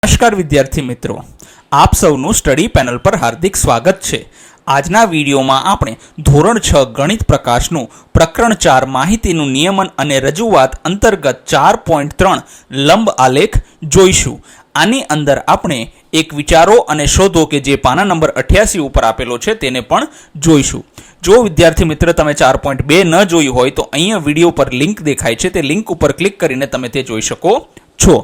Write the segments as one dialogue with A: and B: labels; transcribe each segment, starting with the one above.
A: નમસ્કાર વિદ્યાર્થી મિત્રો, આપ સૌનું સ્ટડી પેનલ પર હાર્દિક સ્વાગત છે। આજના વિડીયોમાં આપણે ધોરણ 6 ગણિત પ્રકાશનું પ્રકરણ 4 માહિતીનું નિયમન અને રજૂઆત અંતર્ગત 4.3 લંબ આલેખ જોઈશું। આની અંદર આપણે એક વિચારો અને શોધો કે જે પાના નંબર 88 ઉપર આપેલો છે તેને પણ જોઈશું। જો વિદ્યાર્થી મિત્ર તમે 4.2 ન જોયું હોય તો અહીંયા વિડીયો પર લિંક દેખાય છે, તે લિંક ઉપર ક્લિક કરીને તમે તે જોઈ શકો છો।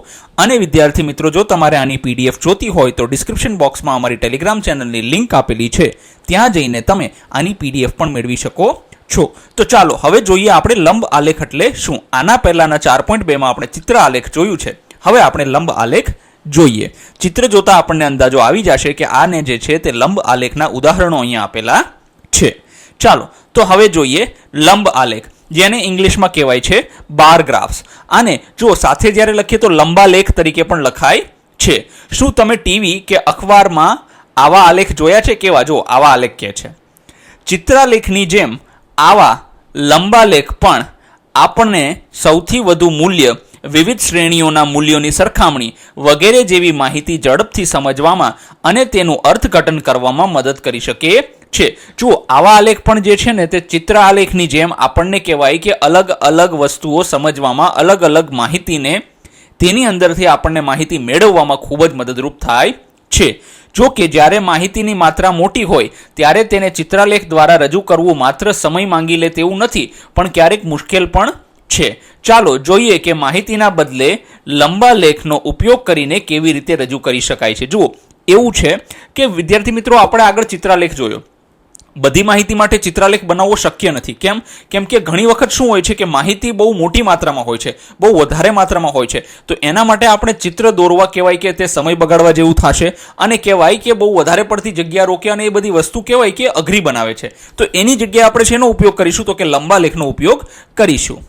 A: અને વિદ્યાર્થી મિત્રો, જો તમારે આની પીડીએફ જોતી હોય તો ડિસ્ક્રિપ્શન બોક્સમાં અમારી ટેલિગ્રામ ચેનલની લિંક આપેલી છે, ત્યાં જઈને તમે આની પીડીએફ પણ મેળવી શકો છો। તો ચાલો હવે જોઈએ આપણે લંબ આલેખ એટલે શું। આના પહેલાના 4.2 માં આપણે ચિત્ર આલેખ જોયું છે, હવે આપણે લંબ આલેખ જોઈએ। ચિત્ર જોતા આપણને અંદાજો આવી જશે કે આને જે છે તે લંબ આલેખના ઉદાહરણો અહીંયા આપેલા છે। ચાલો તો હવે જોઈએ લંબ આલેખ, જેને ઇંગ્લિશમાં કહેવાય છે બાર ગ્રાફ્સ। આને જો સાથે જ્યારે લખીએ તો લંબાલેખ તરીકે પણ લખાય છે। શું તમે ટીવી કે અખબારમાં આવા આલેખ જોયા છે? કેવા? જો આવા આલેખ કહે છે। ચિત્રાલેખની જેમ આવા લંબાલેખ પણ આપણને સૌથી વધુ મૂલ્ય, વિવિધ શ્રેણીઓના મૂલ્યોની સરખામણી વગેરે જેવી માહિતી ઝડપથી સમજવામાં અને તેનું અર્થઘટન કરવામાં મદદ કરી શકે છે। જો આવા આલેખ પણ જે છે ને તે ચિત્ર આલેખની જેમ આપણને કહેવાય કે અલગ અલગ વસ્તુઓ સમજવામાં, અલગ અલગ માહિતીને તેની અંદરથી આપણને માહિતી મેળવવામાં ખૂબ જ મદદરૂપ થાય છે। જો કે જ્યારે માહિતીની માત્રા મોટી હોય ત્યારે તેને ચિત્રાલેખ દ્વારા રજૂ કરવું માત્ર સમય માંગી લે તેવું નથી, પણ ક્યારેક મુશ્કેલ પણ છે। ચાલો જોઈએ કે માહિતીના બદલે લંબાલેખનો ઉપયોગ કરીને કેવી રીતે રજૂ કરી શકાય છે। જુઓ, એવું છે કે વિદ્યાર્થી મિત્રો, આપણે આગળ ચિત્રાલેખ જોયો, બધી માહિતી માટે ચિત્રાલેખ બનાવવો શક્ય નથી। કેમ કે ઘણી વખત શું હોય છે કે માહિતી બહુ મોટી માત્રામાં હોય છે, બહુ વધારે માત્રામાં હોય છે, તો એના માટે આપણે ચિત્ર દોરવા કહેવાય કે તે સમય બગાડવા જેવું થશે અને કહેવાય કે બહુ વધારે પડતી જગ્યા રોકે અને એ બધી વસ્તુ કહેવાય કે અઘરી બનાવે છે। તો એની જગ્યાએ આપણે શેનો ઉપયોગ કરીશું? તો કે લંબાલેખનો ઉપયોગ કરીશું।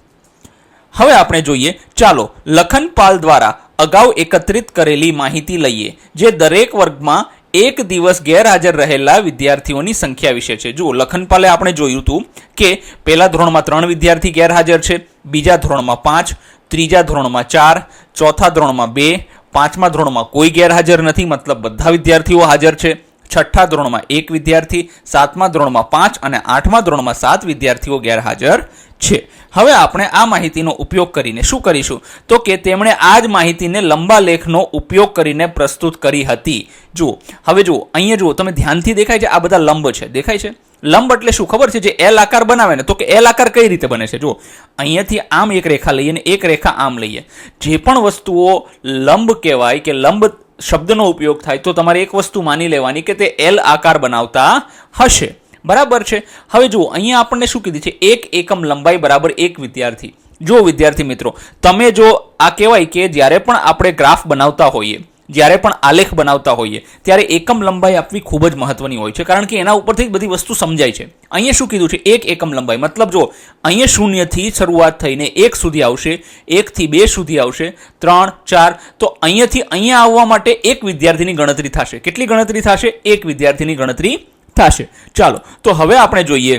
A: હવે આપણે જોઈએ, ચાલો લખનપાલ દ્વારા અગાઉ એકત્રિત કરેલી માહિતી લઈએ, જે દરેક વર્ગમાં એક દિવસ ગેરહાજર રહેલા વિદ્યાર્થીઓની સંખ્યા વિશે છે। જુઓ, લખનપાલે આપણે જોયું હતું કે પહેલા ધોરણમાં 3 વિદ્યાર્થી ગેરહાજર છે, બીજા ધોરણમાં 5, ત્રીજા ધોરણમાં 4, ચોથા ધોરણમાં 2, પાંચમા ધોરણમાં કોઈ ગેરહાજર નથી, મતલબ બધા વિદ્યાર્થીઓ હાજર છે, છઠ્ઠા ધોરણમાં 1 વિદ્યાર્થી, સાતમા ધોરણમાં 5 અને આઠમા ધોરણમાં 7 વિદ્યાર્થીઓ ગેરહાજર છે। હવે આપણે આ માહિતીનો ઉપયોગ કરીને શું કરીશું? તો કે તેમણે આ જ માહિતીને લંબાલેખનો ઉપયોગ કરીને પ્રસ્તુત કરી હતી। જુઓ, હવે જુઓ, અહીંયા જુઓ, તમે ધ્યાનથી દેખાય છે, આ બધા લંબ છે, દેખાય છે? લંબ એટલે શું ખબર છે? જે એલ આકાર બનાવે ને, તો કે એલ આકાર કઈ રીતે બને છે? જુઓ, અહીંયાથી આમ એક રેખા લઈએ ને એક રેખા આમ લઈએ, જે પણ વસ્તુઓ લંબ કહેવાય કે લંબ શબ્દનો ઉપયોગ થાય તો તમારે એક વસ્તુ માની લેવાની કે તે એલ આકાર બનાવતા હશે, બરાબર છે? હવે જુઓ, અહીંયા આપણને શું કીધું છે? 1 એકમ લંબાઈ બરાબર 1 વિદ્યાર્થી। જો વિદ્યાર્થી મિત્રો, તમે જો આ કહેવાય કે જ્યારે પણ આપણે ગ્રાફ બનાવતા હોઈએ, જ્યારે પણ આલેખ બનાવતા હોઈએ, ત્યારે એકમ લંબાઈ આપવી ખૂબ જ મહત્વની હોય છે, કારણ કે એના ઉપરથી બધી વસ્તુ સમજાય છે। અહીંયા શું કીધું છે? 1 એકમ લંબાઈ, મતલબ જો અહીંયા 0 થી શરૂઆત થઈને 1 સુધી આવશે, 1 થી 2 સુધી આવશે, 3, 4, તો અહીંયાથી અહીંયા આવવા માટે એક વિદ્યાર્થીની ગણતરી થશે। કેટલી ગણતરી થશે? એક વિદ્યાર્થીની ગણતરી થશે। ચાલો તો હવે આપણે જોઈએ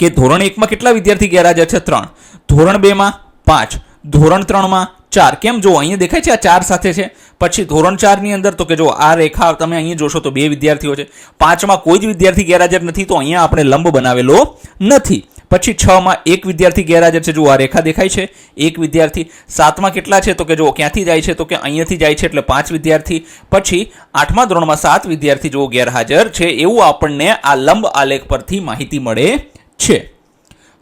A: કે ધોરણ 1 માં કેટલા વિદ્યાર્થી ગેરહાજર છે? 3, ધોરણ 2 માં 5, ધોરણ 3 માં 4। કેમ? જો અહીંયા દેખાય છે, આ 4 સાથે છે। પછી ધોરણ 4 ની અંદર તો કે જો આ રેખા તમે અહીંયા જોશો તો 2 વિદ્યાર્થીઓ છે, 5 માં કોઈ જ વિદ્યાર્થી ગેરહાજર નથી, તો અહીંયા આપણે લંબ બનાવેલો નથી। પછી 6 માં 1 વિદ્યાર્થી ગેરહાજર છે, જો આ રેખા દેખાય છે, 1 વિદ્યાર્થી। 7 માં કેટલા છે? તો કે જો ક્યાંથી જાય છે? તો કે અહીંયાથી જાય છે, એટલે 5 વિદ્યાર્થી। પછી 8મા ધોરણમાં 7 વિદ્યાર્થી જો ગેરહાજર છે, એવું આપણને આ લંબ આલેખ પરથી માહિતી મળે છે।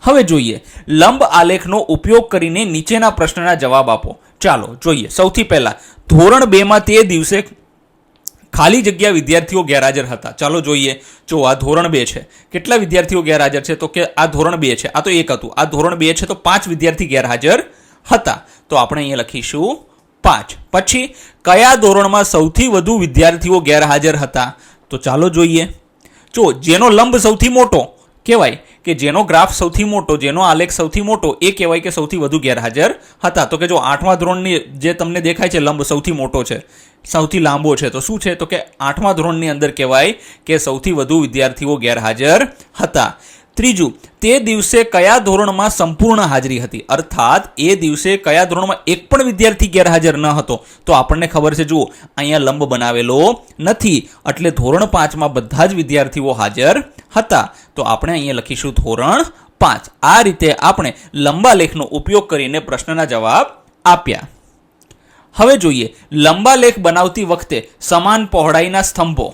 A: હવે જોઈએ લંબ આલેખનો ઉપયોગ કરીને નીચેના પ્રશ્નના જવાબ આપો। ચાલો જોઈએ, સૌથી પહેલા ધોરણ 2 માં તે દિવસે ખાલી જગ્યા વિદ્યાર્થીઓ ગેરહાજર હતા। ચાલો જોઈએ, જો આ ધોરણ 2 છે, કેટલા વિદ્યાર્થીઓ ગેરહાજર છે? તો કે આ ધોરણ 2 છે, આ તો 1 હતું, આ ધોરણ 2 છે તો 5 વિદ્યાર્થી ગેરહાજર હતા, તો આપણે અહીંયા લખીશું 5। પછી કયા ધોરણમાં સૌથી વધુ વિદ્યાર્થીઓ ગેરહાજર હતા? તો ચાલો જોઈએ, જો જેનો લંબ સૌથી મોટો કહેવાય કે જેનો ગ્રાફ સૌથી મોટો, જેનો આલેખ સૌથી મોટો, એ કહેવાય કે સૌથી વધુ ગેરહાજર હતા। તો કે જો 8મા ધોરણની જે તમને દેખાય છે લંબ સૌથી મોટો છે, સૌથી લાંબો છે, તો શું છે? તો કે 8મા ધોરણની અંદર કહેવાય કે સૌથી વધુ વિદ્યાર્થીઓ ગેરહાજર હતા। ત્રીજું, તે દિવસે કયા ધોરણમાં સંપૂર્ણ હાજરી હતી, અર્થાત એ દિવસે કયા ધોરણમાં એક પણ વિદ્યાર્થી ગેરહાજર ન હતો. તો આપણને ખબર છે, જુઓ અહીંયા લંબ બનાવેલો નથી, એટલે ધોરણ 5માં બધા જ વિદ્યાર્થીઓ હાજર હતા. તો આપણે અહીંયા લખીશું ધોરણ 5. આ રીતે આપણે લંબાલેખનો ઉપયોગ કરીને પ્રશ્નના જવાબ આપ્યા. હવે જોઈએ, લંબાલેખ બનાવતી વખતે સમાન પહોળાઈના સ્તંભો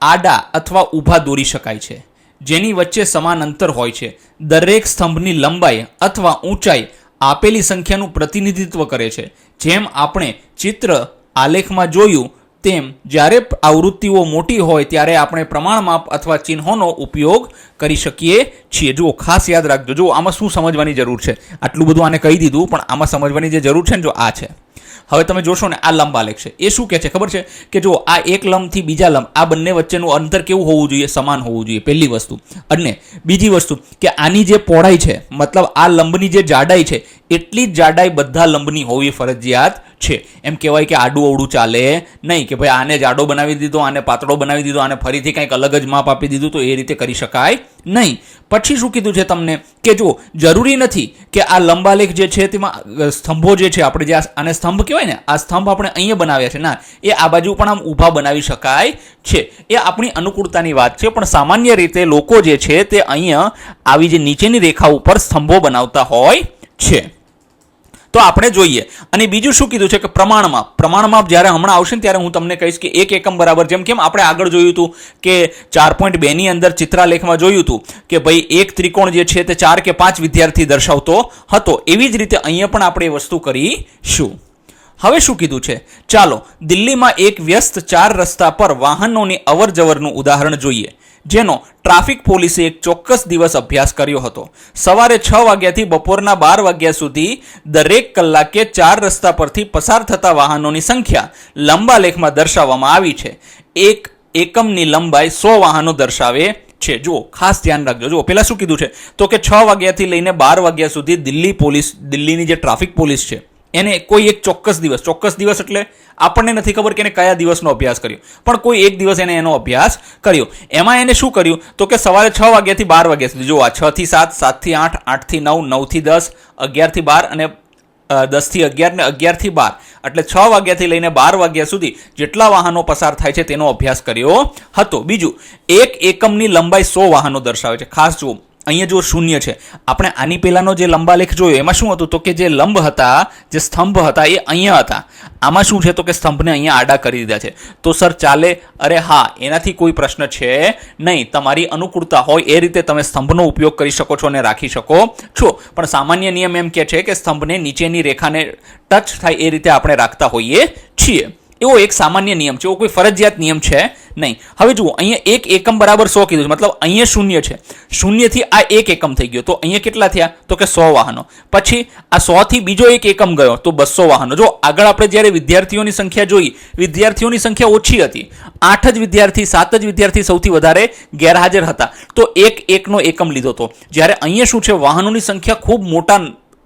A: આડા અથવા ઊભા દોરી શકાય છે, જેની વચ્ચે સમાન અંતર હોય છે. દરેક સ્તંભની લંબાઈ અથવા ઊંચાઈ આપેલી સંખ્યાનું પ્રતિનિધિત્વ કરે છે. જેમ આપણે ચિત્ર આલેખમાં જોયું તેમ જ્યારે આવૃત્તિઓ મોટી હોય ત્યારે આપણે પ્રમાણમાપ અથવા ચિહ્નોનો ઉપયોગ કરી શકીએ છીએ. જુઓ, ખાસ યાદ રાખજો. જુઓ, આમાં શું સમજવાની જરૂર છે? આટલું બધું આને કહી દીધું, પણ આમાં સમજવાની જે જરૂર છે ને, જો આ છે. હવે તમે જોશો ને, આ લંબાલેખ છે. એ શું કહે છે ખબર છે? કે જો આ એક લંબથી બીજા લંબ, આ બંને વચ્ચેનું અંતર કેવું હોવું જોઈએ? સમાન હોવું જોઈએ, પહેલી વસ્તુ. અને બીજી વસ્તુ કે આની જે પહોળાઈ છે, મતલબ આ લંબની જે જાડાઈ છે, એટલી જ જાડાઈ બધા લંબની હોવી ફરજિયાત છે. એમ કહેવાય કે આડું અવડું ચાલે નહીં, કે ભાઈ આને જાડો બનાવી દીધો, આને પાતળો બનાવી દીધો, આને ફરીથી કંઈક અલગ જ માપ આપી દીધું, તો એ રીતે કરી શકાય નહીં. પછી શું કીધું છે તમને? કે જો જરૂરી નથી કે આ લંબાલેખ જે છે તેમાં સ્તંભો જે છે, આપણે જે આને સ્તંભ કહેવાય ને, આ સ્તંભ આપણે અહીંયા બનાવ્યા છે, ના, એ આ બાજુ પણ આમ ઊભા બનાવી શકાય છે. એ આપણી અનુકૂળતાની વાત છે, પણ સામાન્ય રીતે લોકો જે છે તે અહીંયા આવી જે નીચેની રેખા ઉપર સ્તંભો બનાવતા હોય છે. તો આપણે જોઈએ. અને બીજું શું કીધું છે કે પ્રમાણમાપ જ્યારે હમણાં આવશે ને ત્યારે હું તમને કહીશ કે 1 એકમ બરાબર, જેમ કેમ આપણે આગળ જોયું હતું કે 4.2 ની અંદર ચિત્રાલેખમાં જોયું હતું કે ભાઈ એક ત્રિકોણ જે છે તે 4 કે 5 વિદ્યાર્થી દર્શાવતો હતો. એવી જ રીતે અહીંયા પણ આપણે એ વસ્તુ કરીશું. હવે શું કીધું છે? ચાલો દિલ્હીમાં એક વ્યસ્ત 4 રસ્તા પર વાહનોની અવર જવરનું ઉદાહરણ જોઈએ, જેનો ટ્રાફિક પોલીસે એક ચોક્કસ દિવસ અભ્યાસ કર્યો હતો. સવારે 6 વાગ્યાથી બપોરના 12 વાગ્યા સુધી દરેક કલાકે 4 રસ્તા પરથી પસાર થતા વાહનોની સંખ્યા લંબાલેખમાં દર્શાવવામાં આવી છે. એક એકમની લંબાઈ 100 વાહનો દર્શાવે છે. જુઓ, ખાસ ધ્યાન રાખજો. જુઓ, પેલા શું કીધું છે? તો કે 6 વાગ્યાથી લઈને 12 વાગ્યા સુધી દિલ્હીની જે ટ્રાફિક પોલીસ છે એને કોઈ એક ચોક્કસ દિવસ એટલે આપણને નથી ખબર કે એને કયા દિવસનો અભ્યાસ કર્યો, પણ કોઈ એક દિવસ એનો અભ્યાસ કર્યો. એમાં એને શું કર્યું? તો કે સવારે 6 વાગ્યાથી 12 વાગ્યા સુધી, જો આ 6 થી 7, 7 થી 8, 8 થી 9, 9 થી 10, 11 થી 12 અને 10 થી 11 ને 11 થી 12, એટલે 6 વાગ્યાથી લઈને 12 વાગ્યા સુધી જેટલા વાહનો પસાર થાય છે તેનો અભ્યાસ કર્યો હતો. બીજું, એક એકમની લંબાઈ 100 વાહનો દર્શાવે છે. ખાસ જુઓ, અહીંયા જો શૂન્ય છે, આપણે આની પહેલાનો જે લંબાલેખ જોયો એમાં શું હતું? તો કે જે લંબ હતા, જે સ્તંભ હતા, એ અહીંયા હતા. આમાં શું છે? તો કે સ્તંભને અહીંયા આડા કરી દીધા છે. તો સર ચાલે? અરે હા, એનાથી કોઈ પ્રશ્ન છે નહીં. તમારી અનુકૂળતા હોય એ રીતે તમે સ્તંભનો ઉપયોગ કરી શકો છો અને રાખી શકો છો. પણ સામાન્ય નિયમ એમ કહે છે કે સ્તંભને નીચેની રેખાને ટચ થાય એ રીતે આપણે રાખતા હોઈએ છીએ. એવો એક સામાન્ય નિયમ છે, એવો કોઈ ફરજિયાત નિયમ છે નહીં. હવે જુઓ, અહીંયા 1 એકમ બરાબર 100 કીધું છે, મતલબ અહીંયા શૂન્ય છે. શૂન્યથી આ 1 એકમ થઈ ગયો, તો અહીંયા કેટલા થયા? તો કે 100 વાહનો. પછી આ 100 થી બીજો 1 એકમ ગયો, તો 200 વાહનો. જો આગળ આપણે જ્યારે વિદ્યાર્થીઓની સંખ્યા જોઈ, વિદ્યાર્થીઓની સંખ્યા ઓછી હતી, 8 જ વિદ્યાર્થી, 7 જ વિદ્યાર્થી સૌથી વધારે ગેરહાજર હતા, તો 1 એકનો એકમ લીધો હતો. જ્યારે અહીંયા શું છે? વાહનોની સંખ્યા ખૂબ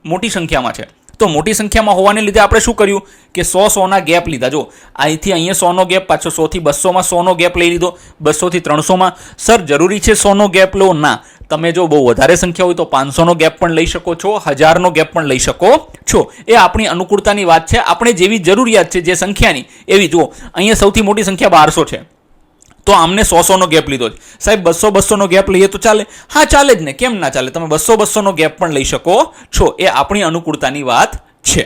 A: મોટી સંખ્યામાં છે. તો મોટી સંખ્યામાં હોવાને લીધે આપણે શું કર્યું કે 100-100ના ગેપ લીધા. જો અહીંથી અહીંયા 100નો ગેપ, પાછો 100 થી 200માં 100નો ગેપ લઈ લીધો, 200 થી 300માં. સર જરૂરી છે 100નો ગેપ લો? ના. તમે જો બહુ વધારે સંખ્યા હોય તો 500નો ગેપ પણ લઈ શકો છો, 1000નો ગેપ પણ લઈ શકો છો. એ આપણી અનુકૂળતાની વાત છે. આપણે જેવી જરૂરિયાત છે જે સંખ્યાની એવી. જુઓ, અહીંયા સૌથી મોટી સંખ્યા 1200 છે, તો આમને 100-100નો ગેપ લીધો છે. સાહેબ 200-200નો ગેપ લઈએ તો ચાલે? હા ચાલે જ ને, કેમ ના ચાલે? તમે 200-200નો ગેપ પણ લઈ શકો છો. એ આપણી અનુકૂળતાની વાત છે.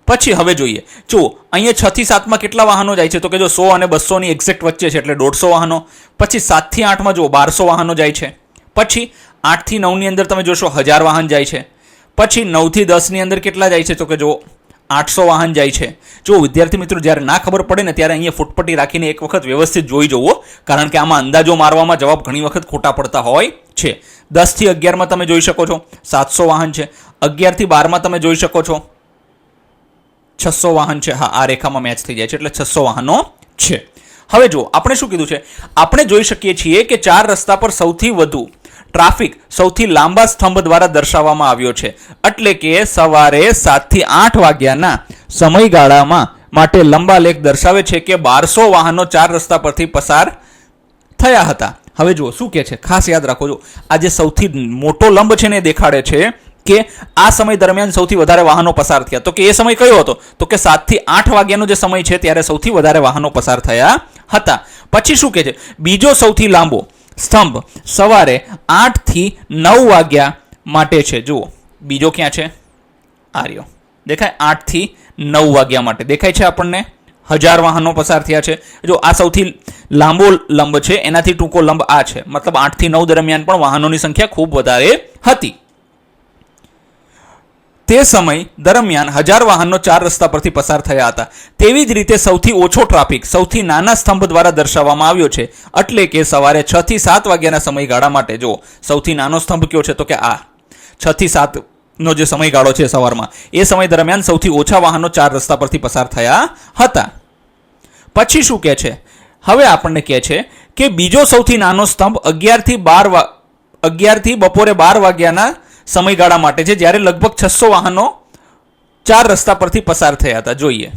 A: પછી હવે જોઈએ, જો અહીંયા 6 થી 7માં કેટલા વાહનો જાય છે? તો કે જો 100 અને 200ની એક્ઝેક્ટ વચ્ચે છે, એટલે 150 વાહનો. પછી 7 થી 8માં જો 1200 વાહનો જાય છે. પછી 8 થી 9ની અંદર તમે જોશો 1000 વાહન જાય છે. પછી 9 થી 10ની અંદર કેટલા જાય છે? તો કે જો 800 વાહન જાય છે. જો વિદ્યાર્થી મિત્રો જ્યારે ના ખબર પડે ને ત્યારે અહીંયા ફૂટપટ્ટી રાખીને એક વખત વ્યવસ્થિત જોઈ જવો, કારણ કે આમાં અંદાજો મારવામાં જવાબ ઘણી વખત ખોટા પડતા હોય છે. 10 થી 11માં તમે જોઈ શકો છો 700 વાહન છે. 11 થી 12માં તમે જોઈ શકો છો 600 વાહન છે. હા, આ રેખામાં મેચ થઈ જાય છે, એટલે 600 વાહનો છે. હવે જો આપણે શું કીધું છે? આપણે જોઈ શકીએ છીએ કે 4 રસ્તા પર સૌથી વધુ ટ્રાફિક સૌથી લાંબા સ્તંભ દ્વારા દર્શાવવામાં આવ્યો છે. એટલે કે સવારે 7 થી 8 વાગ્યાના સમયગાળામાં માટે લંબાલેખ દર્શાવે છે કે 1200 વાહનો 4 રસ્તા પરથી પસાર થયા હતા. હવે જુઓ શું કહે છે, ખાસ યાદ રાખો. જો આ જે સૌથી મોટો લંબ છે ને એ દેખાડે છે કે આ સમય દરમિયાન સૌથી વધારે વાહનો પસાર થયા. તો કે એ સમય કયો હતો? તો કે 7 થી 8 વાગ્યાનો જે સમય છે ત્યારે સૌથી વધારે વાહનો પસાર થયા હતા. પછી શું કહે છે, બીજો સૌથી લાંબો સ્તંભ સવારે 8 થી 9 વાગ્યા માટે છે. જુઓ બીજો ક્યાં છે? આર્યો દેખાય, 8 થી 9 વાગ્યા માટે દેખાય છે આપણને. 1000 વાહનો પસાર થયા છે. જો આ સૌથી લાંબો લંબ છે, એનાથી ટૂંકો લંબ આ છે. મતલબ 8 થી 9 દરમિયાન પણ વાહનોની સંખ્યા ખૂબ વધારે હતી. તે સમય દરમિયાન 1000 વાહનો 4 રસ્તા પરથી પસાર થયા હતા. તેવી જ રીતે સૌથી ઓછો ટ્રાફિક સૌથી નાના સ્તંભ દ્વારા દર્શાવવામાં આવ્યો છે, એટલે કે સવારે 6 થી 7 વાગ્યાના સમયગાળા માટે. જો સૌથી નાનો સ્તંભ કયો છે? તો કે આ 6 થી 7 નો જે સમયગાળો છે સવારમાં, એ સમય દરમિયાન સૌથી ઓછા વાહનો 4 રસ્તા પરથી પસાર થયા હતા. પછી શું કહે છે? હવે આપણને કહે છે કે બીજો સૌથી નાનો સ્તંભ 11 થી બપોરે 12 વાગ્યાના સમયગાળા માટે છે, જ્યારે લગભગ 600 વાહનો 4 રસ્તા પરથી પસાર થયા હતા. જોઈએ,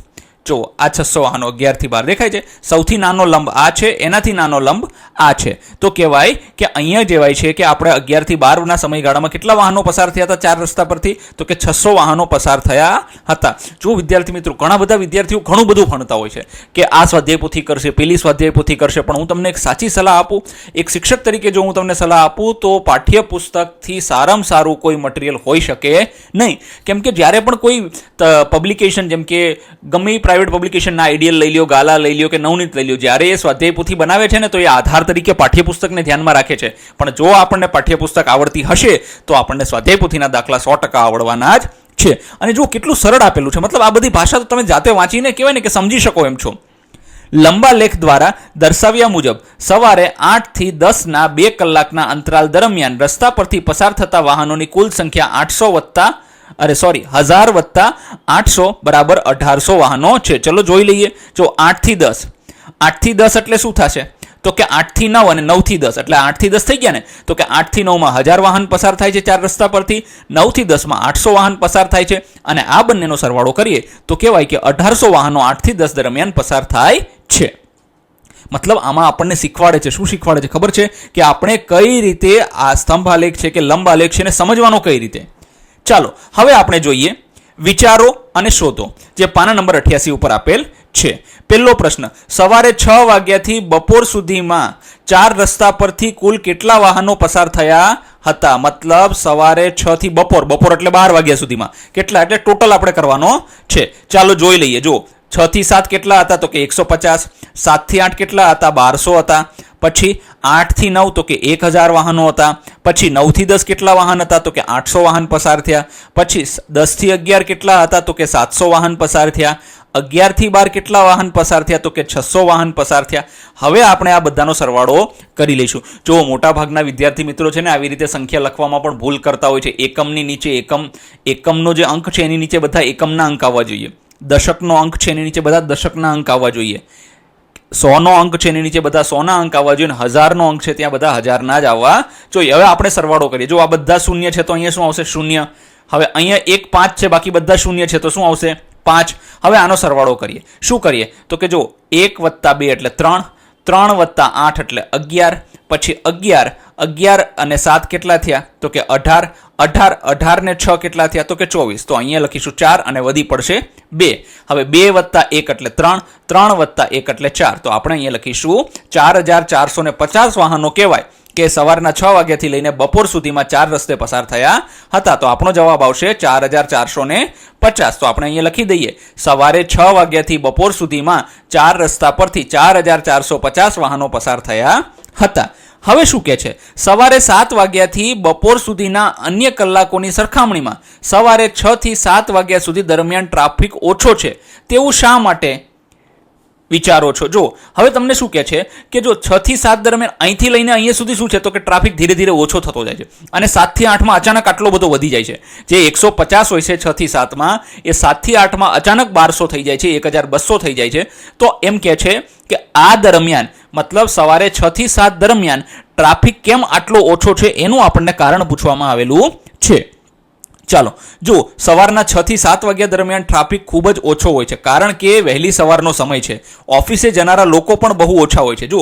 A: જો આ 600 વાહનો 11 થી 12 દેખાય છે. સૌથી નાનો લંબ આ છે, એનાથી નાનો લંબ આ છે. તો કહેવાય કે અહીંયા કહેવાય છે કે આપણે 11 થી 12 ના સમયગાળામાં કેટલા વાહનો પસાર થયા હતા 4 રસ્તા પરથી? તો કે 600 વાહનો પસાર થયા હતા. જો વિદ્યાર્થી મિત્રો, ઘણા બધા વિદ્યાર્થીઓ ઘણું બધું ભણતા હોય છે કે આ સ્વાધ્યાય પોથી કરશે, પેલી સ્વાધ્યાય પોથી કરશે, પણ હું તમને એક સાચી સલાહ આપું, એક શિક્ષક તરીકે જો હું તમને સલાહ આપું તો પાઠ્યપુસ્તકથી સારામાં સારું કોઈ મટીરિયલ હોઈ શકે નહીં. કેમ કે જ્યારે પણ કોઈ પબ્લિકેશન, જેમ કે ગમે પ્રાઇવેટ પબ્લિકેશનના આઈડિયલ લઈ લ્યો, ગાલા લઈ લ્યો કે નવનીત લઈ લ્યો, જ્યારે એ સ્વાધ્યાય પોથી બનાવે છે ને તો એ આધાર તરીકે પાઠ્યપુસ્તકને ધ્યાનમાં રાખે છે. પણ જો આપણને પાઠ્યપુસ્તક આવડતી હશે તો આપણને સ્વાધ્યાય પોથીના દાખલા 100% આવડવાના જ છે. અને જો કેટલું સરળ આપેલું છે, મતલબ આ બધી ભાષા તો તમે જાતે વાંચીને કહેવાય ને કે સમજી શકો એમ છો. લંબા લેખ દ્વારા દર્શાવ્યા મુજબ સવારે 8 થી 10 ના 2 કલાકના અંતરાલ દરમિયાન રસ્તા પરથી પસાર થતા વાહનોની કુલ સંખ્યા 1000 વત્તા 800 બરાબર 1800 વાહનો છે. ચલો જોઈ લઈએ. જો 8 થી 10, 8 થી 10 એટલે શું થશે? તો કે 8 થી 9 અને 9 થી 10 એટલે 8 થી 10 થઈ ગયા ને. તો કે 8 થી 9 માં 1000 વાહન પસાર થાય છે 4 રસ્તા પરથી, 9 થી 10 માં 800 વાહન પસાર થાય છે, અને આ બંનેનો સરવાળો કરીએ તો કહેવાય કે 1800 વાહનો 8 થી 10 દરમિયાન પસાર થાય છે. મતલબ આમાં આપણને શીખવાડે છે, શું શીખવાડે છે ખબર છે? કે આપણે કઈ રીતે આ સ્તંભ આલેખ છે કે લંબ આલેખ છે ને સમજવાનો કઈ રીતે. ચાલો હવે આપણે જોઈએ વિચારો અને શોધો, જે પાના નંબર 88 ઉપર આપેલ છે. પહેલો પ્રશ્ન, સવારે 6 વાગ્યાથી બપોર સુધીમાં 4 રસ્તા પરથી કુલ કેટલા વાહનો પસાર થયા હતા? મતલબ સવારે 6 થી બપોર એટલે 12 વાગ્યા સુધીમાં કેટલા, એટલે ટોટલ આપણે કરવાનો છે. ચાલો જોઈ લઈએ. જો 6 થી 7 કેટલા હતા? તો કે 150. 7 થી 8 કેટલા હતા? 1200 હતા. પછી 8 થી 9 તો કે 1000 વાહનો હતા. પછી 9 થી 10 કેટલા વાહન હતા? તો કે 800 વાહન પસાર થયા. પછી 10 થી 11 કેટલા હતા? તો કે 700 વાહન પસાર થયા. 11 થી 12 કેટલા વાહન પસાર થયા? તો કે 600 વાહન પસાર થયા. હવે આપણે આ બધાનો સરવાળો કરી લઈશું. જો મોટાભાગના વિદ્યાર્થી મિત્રો છે ને આવી રીતે સંખ્યા લખવામાં પણ ભૂલ કરતા હોય છે. એકમની નીચે એકમનો જે અંક છે એની નીચે બધા એકમના અંક આવવા જોઈએ. દશકનો અંક છે એની નીચે બધા દશકના અંક આવવા જોઈએ. 100નો અંક છે એની નીચે બધા 100ના અંક આવવા જોઈએ. 1000નો અંક છે ત્યાં બધા 1000ના જ આવવા જોઈએ. હવે આપણે સરવાળો કરીએ. જો આ બધા શૂન્ય છે તો અહીંયા શું આવશે? 0. હવે અહીંયા 1 5 છે, બાકી બધા શૂન્ય છે તો શું આવશે? 5. હવે આનો સરવાળો કરીએ. શું કરીએ? તો કે જો 1 વત્તા 2 એટલે 3, 3 વત્તા 8 એટલે 11, પછી 11 અને 7 કેટલા થયા? તો કે 18, 18 ને 6 કેટલા થયા? તો કે 24. તો અહીંયા લખીશું 4 અને વધી પડશે 2. હવે 2 વત્તા 1 એટલે 3, 3 વત્તા 1 એટલે 4. તો આપણે અહીંયા લખીશું 4450 વાહનો કહેવાય કે સવારના 6 વાગ્યાથી લઈને બપોર સુધીમાં 4 રસ્તે પસાર થયા હતા. તો આપણો જવાબ આવશે 4450. તો આપણે અહીંયા લખી દઈએ, સવારે 6 વાગ્યાથી બપોર સુધીમાં 4 રસ્તા પરથી 4450 વાહનો પસાર થયા હતા. હવે શું કહે છે? સવારે 7 વાગ્યાથી બપોર સુધીના અન્ય કલાકોની સરખામણીમાં સવારે 6 થી 7 વાગ્યા સુધી દરમિયાન ટ્રાફિક ઓછો છે તેવું શા માટે વિચારો છો? જો હવે તમને શું કહે છે કે જો 6 થી 7 દરમિયાન અહીંથી લઈને અહીંયા સુધી શું છે? તો કે ટ્રાફિક ધીરે ધીરે ઓછો થતો જાય છે, અને 7 થી 8માં અચાનક આટલો બધો વધી જાય છે. જે 150 હોય છે 6 થી 7માં, એ 7 થી 8માં અચાનક 1200 થઈ જાય છે, 1200 થઈ જાય છે. તો એમ કહે છે કે આ દરમિયાન, મતલબ સવારે 6 થી 7 દરમિયાન ટ્રાફિક કેમ આટલો ઓછો છે એનું આપણને કારણ પૂછવામાં આવેલું છે. ચાલો જો સવારના 6 થી 7 વાગ્યા દરમિયાન ટ્રાફિક ખૂબ જ ઓછો હોય છે, કારણ કે વહેલી સવારનો સમય છે. ઓફિસે જનારા લોકો પણ બહુ ઓછા હોય છે. જો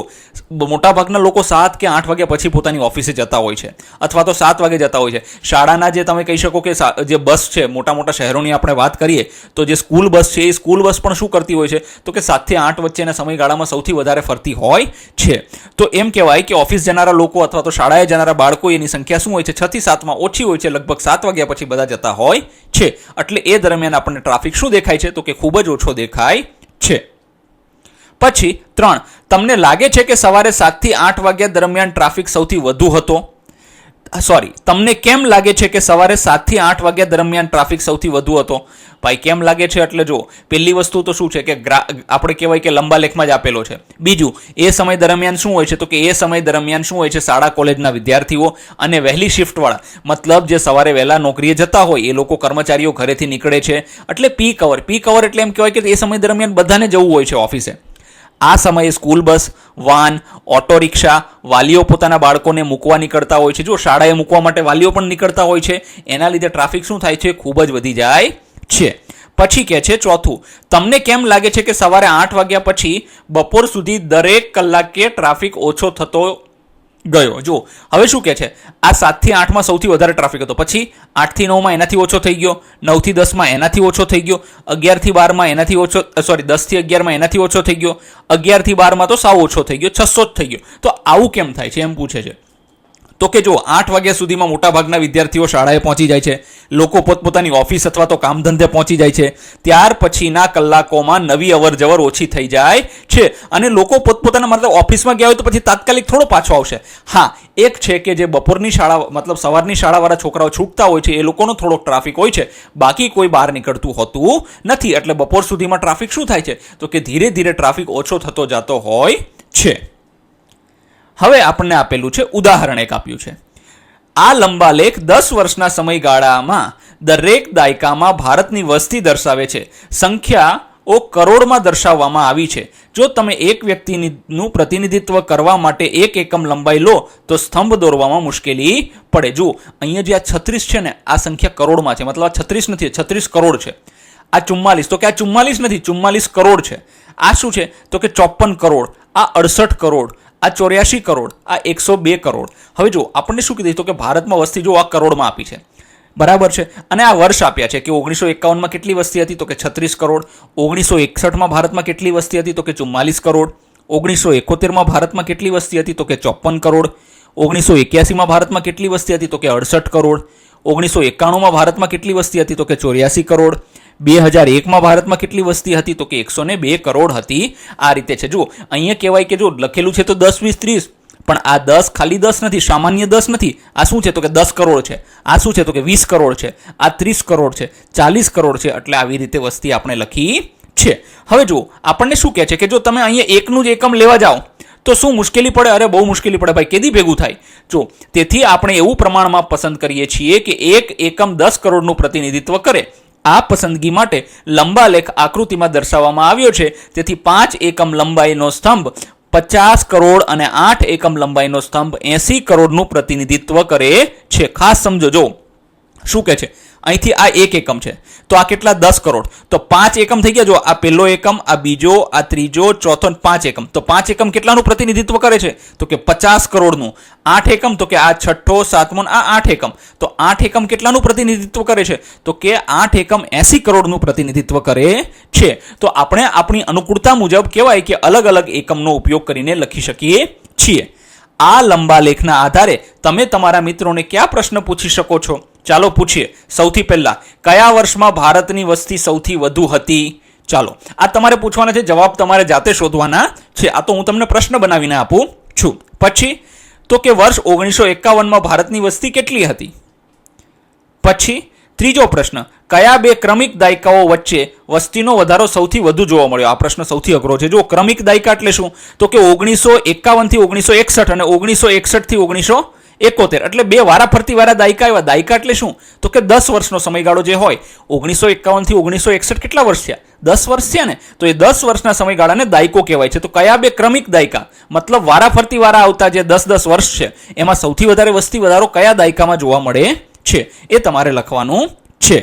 A: મોટાભાગના લોકો 7 કે 8 વાગ્યા પછી પોતાની ઓફિસે જતા હોય છે, અથવા તો 7 વાગે જતા હોય છે. શાળાના જે તમે કહી શકો કે જે બસ છે, મોટા મોટા શહેરોની આપણે વાત કરીએ તો જે સ્કૂલ બસ છે, એ સ્કૂલ બસ પણ શું કરતી હોય છે તો કે 7 થી 8 વચ્ચેના સમયગાળામાં સૌથી વધારે ફરતી હોય છે. તો એમ કહેવાય કે ઓફિસ જનારા લોકો અથવા તો શાળાએ જનારા બાળકો એની સંખ્યા શું હોય છે, 6 થી 7 માં ઓછી હોય છે, લગભગ 7 વાગ્યા પછી બધા જતા હોય છે. એટલે એ દરમિયાન આપણને ટ્રાફિક શું દેખાય છે તો કે ખૂબ જ ઓછો દેખાય છે. પછી 3, તમને લાગે છે કે સવારે 7 થી 8 વાગ્યા દરમિયાન ટ્રાફિક સૌથી વધુ હતો? તમને કેમ લાગે છે કે સવારે 7 થી 8 વાગ્યા દરમિયાન ટ્રાફિક સૌથી વધુ હતો? ભાઈ કેમ લાગે છે એટલે જો પહેલી વસ્તુ તો શું છે કે આપણે કહેવાય કે લંબા લેખમાં જ આપેલો છે. બીજું, એ સમય દરમિયાન શું હોય છે તો કે એ સમય દરમિયાન શું હોય છે, શાળા કોલેજના વિદ્યાર્થીઓ અને વહેલી શિફ્ટવાળા, મતલબ જે સવારે વહેલા નોકરીએ જતા હોય એ લોકો કર્મચારીઓ ઘરેથી નીકળે છે. એટલે પીક અવર એટલે એમ કહેવાય કે એ સમય દરમિયાન બધાને જવું હોય છે ઓફિસે. આ સમયે school bus, van, auto rickshaw, વાલીઓ પોતાના બાળકોને મૂકવા નીકળતા હોય છે. જો શાળાએ મૂકવા માટે વાલીઓ પણ નીકળતા હોય છે, એના લીધે ટ્રાફિક શું થાય છે, ખૂબ જ વધી જાય છે. પછી કે છે 4, તમને કેમ લાગે છે કે સવારે 8 વાગ્યા પછી બપોર સુધી દરેક કલાકે ટ્રાફિક ઓછો થતો ગયો? જો હવે શું કે છે, આ 7 થી 8 માં સૌથી વધારે ટ્રાફિક હતો, પછી 8 થી 9 માં એનાથી ઓછો થઈ ગયો, 9 થી 10 માં એનાથી ઓછો થઈ ગયો, 11 થી 12 માં એનાથી ઓછો, 10 થી 11 માં એનાથી ઓછો થઈ ગયો, 11 થી 12 માં તો સાવ ઓછો થઈ ગયો, 600 જ થઈ ગયો. તો આવું કેમ થાય છે એમ પૂછે છે. તો કે જો 8 વાગ્યા સુધીમાં મોટાભાગના વિદ્યાર્થીઓ શાળાએ પહોંચી જાય છે, લોકો પોતપોતાની ઓફિસ અથવા તો કામ ધંધે પહોંચી જાય છે. ત્યાર પછીના કલાકોમાં નવી અવર જવર ઓછી થઈ જાય છે અને લોકો પોતપોતાના મતલબ ઓફિસમાં ગયા હોય તો પછી તાત્કાલિક થોડો પાછો આવશે. હા, એક છે કે જે બપોરની શાળા મતલબ સવારની શાળાવાળા છોકરાઓ છૂટતા હોય છે એ લોકોનો થોડોક ટ્રાફિક હોય છે, બાકી કોઈ બહાર નીકળતું હોતું નથી. એટલે બપોર સુધીમાં ટ્રાફિક શું થાય છે તો કે ધીરે ધીરે ટ્રાફિક ઓછો થતો જતો હોય છે. હવે આપણને આપેલું છે ઉદાહરણ એક આપ્યું છે. આ લંબા લેખ 10 વર્ષના સમયગાળામાં દરેક દાયકામાં ભારતની વસ્તી દર્શાવે છે. સંખ્યાઓ કરોડમાં દર્શાવવામાં આવી છે. જો તમે એક વ્યક્તિનું પ્રતિનિધિત્વ કરવા માટે 1 એકમ લંબાઈ લો તો સ્તંભ દોરવામાં મુશ્કેલી પડે. જો અહીંયા જે આ 36 છે ને, આ સંખ્યા કરોડમાં છે, મતલબ આ 36 નથી, 36 કરોડ છે. આ 44 તો કે આ 44 નથી, 44 કરોડ છે. આ શું છે તો કે 54 કરોડ, આ 68 કરોડ, આ 84 કરોડ, આ 102 કરોડ. હવે જો આપણને શું કીધું તો કે ભારતમાં વસ્તી જો આ કરોડમાં આપી છે, બરાબર છે, અને આ વર્ષ આપ્યા છે કે 1951માં કેટલી વસ્તી હતી તો કે 36 કરોડ, 1961માં ભારતમાં કેટલી વસ્તી હતી તો કે 44 કરોડ, 1971માં ભારતમાં કેટલી વસ્તી હતી તો કે 54 કરોડ, 1981માં ભારતમાં કેટલી વસ્તી હતી તો કે 68 કરોડ, 1991માં ભારતમાં કેટલી વસ્તી હતી તો કે 84 કરોડ, 2001માં ભારતમાં કેટલી વસ્તી હતી તો કે 102 કરોડ હતી. આ રીતે છે. જો અહીંયા કહેવાય કે જો લખેલું છે તો 10, 20, 30, પણ આ 10 ખાલી 10 નથી, સામાન્ય 10 નથી. આ શું છે તો કે 10 કરોડ છે. આ શું છે તો કે 20 કરોડ છે. આ 30 કરોડ છે, 40 કરોડ છે. એટલે આવી રીતે વસ્તી આપણે લખી છે. હવે જો આપણને શું કહે છે કે જો તમે અહીંયા એકનું જ એકમ લેવા જાઓ તો શું મુશ્કેલી પડે? અરે બહુ મુશ્કેલી પડે ભાઈ, કેદી ભેગું થાય? જો તેથી આપણે એવું પ્રમાણમાં પસંદ કરીએ છીએ કે એક એકમ 10 કરોડનું પ્રતિનિધિત્વ કરે. આ પસંદગી માટે લંબા લેખ આકૃતિમાં દર્શાવવામાં આવ્યો છે. તેથી 5 એકમ લંબાઈનો સ્તંભ 50 કરોડ અને 8 એકમ લંબાઈનો સ્તંભ 80 કરોડનું પ્રતિનિધિત્વ કરે છે. ખાસ સમજો. જો શું કહે છે, અહીંથી આ 1 એકમ છે તો આ કેટલા? 10 કરોડ. તો 5 એકમ થઈ ગયા. જો આ પહેલો એકમ, આ બીજો, આ ત્રીજો, ચોથો, 5 એકમ. તો 5 એકમ કેટલાનું પ્રતિનિધિત્વ કરે છે તો કે 50 કરોડનું. 8 એકમ તો કે આ છઠ્ઠો, સાતમો, આ 8 એકમ. તો 8 એકમ કેટલાનું પ્રતિનિધિત્વ કરે છે તો કે 8 એકમ 80 કરોડનું પ્રતિનિધિત્વ કરે છે. તો આપણે આપણી અનુકૂળતા મુજબ કહેવાય કે અલગ અલગ એકમનો ઉપયોગ કરીને લખી શકીએ છીએ. આ લંબા લેખના આધારે તમે તમારા મિત્રોને કયા પ્રશ્ન પૂછી શકો છો? ચાલો પૂછીએ. સૌથી પહેલા, કયા વર્ષમાં ભારતની વસ્તી સૌથી વધુ હતી? ચાલો આ તમારે પૂછવાના છે, જવાબ તમારે જાતે શોધવાના છે. આ તો હું તમને પ્રશ્ન બનાવીને આપું છું. પછી તો કે વર્ષ 1951માં ભારતની વસ્તી કેટલી હતી? પછી ત્રીજો પ્રશ્ન, કયા બે ક્રમિક દાયકાઓ વચ્ચે વસ્તીનો વધારો સૌથી વધુ જોવા મળ્યો? આ પ્રશ્ન સૌથી અઘરો છે. જો ક્રમિક દાયકા એટલે શું તો કે 1951 થી 1961 અને 1961 થી 1971, એટલે બે વારાફરતી વાળા દાયકા આવ્યા. દાયકા એટલે શું તો કે 10 વર્ષનો સમયગાળો જે હોય. 1951 થી 1961 કેટલા વર્ષ થયા? 10 વર્ષ થયા ને. તો એ 10 વર્ષના સમયગાળાને દાયકો કહેવાય છે. તો કયા બે ક્રમિક દાયકા, મતલબ વારાફરતી વાળા આવતા જે 10-10 વર્ષ છે, એમાં સૌથી વધારે વસ્તી વધારો કયા દાયકામાં જોવા મળે છે એ તમારે લખવાનું છે.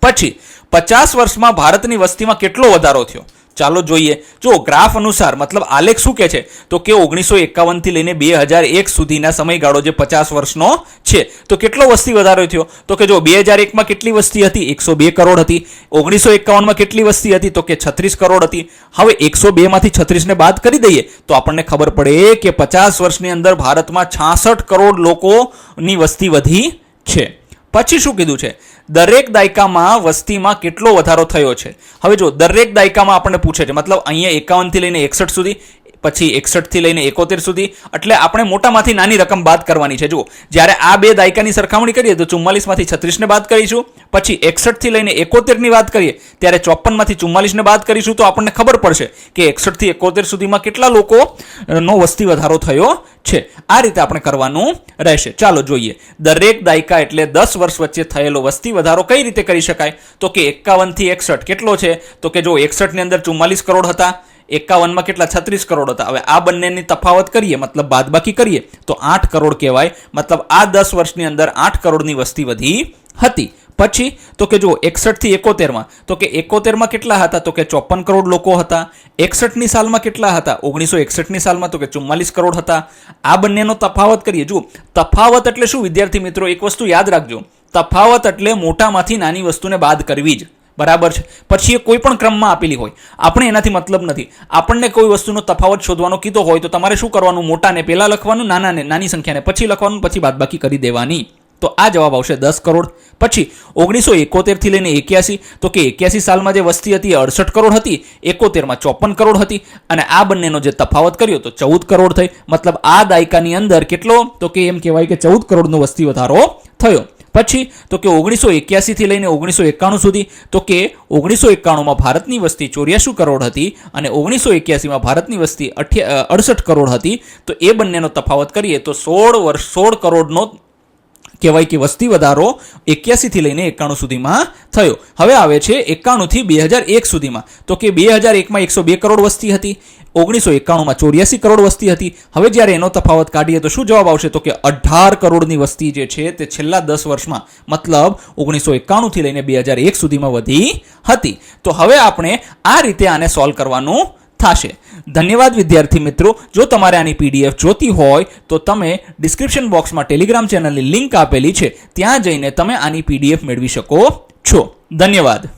A: પછી 50 વર્ષમાં ભારતની વસ્તીમાં કેટલો વધારો થયો? ચાલો જોઈએ. જો ગ્રાફ અનુસાર મતલબ આલેખ શું કહે છે તો કે 1951 થી લઈને 2001 સુધીના સમયગાળો જે 50 વર્ષનો છે તો કેટલો વસ્તી વધારો થયો તો કે જો 2001 માં કેટલી વસ્તી હતી? 102 કરોડ હતી. 1951 માં કેટલી વસ્તી હતી તો કે 36 કરોડ હતી. હવે 102 માંથી 36 ને બાદ કરી દઈએ તો આપણને ખબર પડે કે 50 વર્ષની અંદર ભારતમાં 66 કરોડ લોકોની વસ્તી વધી છે. પછી શું કીધું છે? દરેક દાયકામાં વસ્તીમાં કેટલો વધારો થયો છે. હવે જો દરેક દાયકામાં આપણને પૂછે છે મતલબ અહીંયા 51 થી લઈને 61 સુધી, પછી 61 થી લઈને 71 સુધી, એટલે આપણે મોટામાંથી નાની રકમ બાદ કરવાની છે. જુઓ, જ્યારે આ બે દાયકાની સરખામણી કરીએ તો 44 માંથી 36 ને બાદ કરીશું, પછી 61 થી લઈને 71 ની વાત કરીએ ત્યારે 54 માંથી 44 ને બાદ કરીશું તો આપણને ખબર પડશે કે 61 થી 71 સુધીમાં કેટલા લોકોનો વસ્તી વધારો થયો છે. આ રીતે આપણે કરવાનું રહેશે. ચાલો જોઈએ. દરેક દાયકા એટલે 10 વર્ષ વચ્ચે થયેલો વસ્તી વધારો કઈ રીતે કરી શકાય તો કે 51 થી 61 કેટલો છે તો કે જો 61 ની અંદર 44 કરોડ હતા, 51 માં કેટલા? 36 કરોડ હતા. હવે આ બંનેની તફાવત કરીએ મતલબ બાદબાકી કરીએ તો 8 કરોડ કહેવાય. મતલબ આ 10 વર્ષની અંદર 8 કરોડની વસ્તી વધી હતી. પછી તો કે જો 61 થી 71 માં તો કે 71 માં કેટલા હતા તો કે 54 કરોડ લોકો હતા. 61 ની સાલમાં કેટલા હતા? 1961 ની સાલમાં તો કે 44 કરોડ હતા. આ બંનેનો તફાવત કરીએ. જો તફાવત એટલે શું વિદ્યાર્થી મિત્રો? એક વસ્તુ યાદ રાખજો, તફાવત એટલે મોટામાંથી નાની વસ્તુને બાદ કરવી જ. બરાબર છે. પછી એ કોઈ પણ ક્રમમાં આપેલી હોય, આપણે એનાથી મતલબ નથી. આપણને કોઈ વસ્તુનો તફાવત શોધવાનો કીધો હોય તો તમારે શું કરવાનું? મોટાને પહેલા લખવાનું, નાની સંખ્યાને પછી લખવાનું, પછી બાદબાકી કરી દેવાની. તો આ જવાબ આવશે 10 કરોડ. પછી 1971 થી લઈને 81 તો કે 81 સાલમાં જે વસ્તી હતી 68 કરોડ હતી, 71 માં 54 કરોડ હતી અને આ બંનેનો જે તફાવત કર્યો તો 14 કરોડ થઈ. મતલબ આ દાયકાની અંદર કેટલો તો કે એમ કહેવાય કે 14 કરોડનો વસ્તી વધારો થયો. પછી તો કે 1981 થી લઈને 1991 સુધી તો કે 1991 માં ભારતની વસ્તી 84 કરોડ હતી અને 1981 માં ભારતની વસ્તી 68 કરોડ હતી. તો એ બંનેનો તફાવત કરીએ તો 16 કરોડનો કહેવાય કે વસ્તી વધારો 81 થી લઈને 91 સુધીમાં થયો. હવે આવે છે 91 થી 2001 સુધીમાં તો કે 2001 માં 102 કરોડ વસ્તી હતી, 1991 માં 84 કરોડ વસ્તી હતી. હવે જ્યારે એનો તફાવત કાઢીએ તો શું જવાબ આવશે તો કે 18 કરોડની વસ્તી જે છે તે છેલ્લા 10 વર્ષમાં મતલબ 1991 થી લઈને 2001 સુધીમાં વધી હતી. તો હવે આપણે આ રીતે આને સોલ્વ કરવાનું થશે. ધન્યવાદ વિદ્યાર્થી મિત્રો. જો તમારે આની PDF જોતી હોય તો તમે ડિસ્ક્રિપ્શન બોક્સમાં ટેલિગ્રામ ચેનલની લિંક આપેલી છે, ત્યાં જઈને તમે આની PDF મેળવી શકો છો. ધન્યવાદ.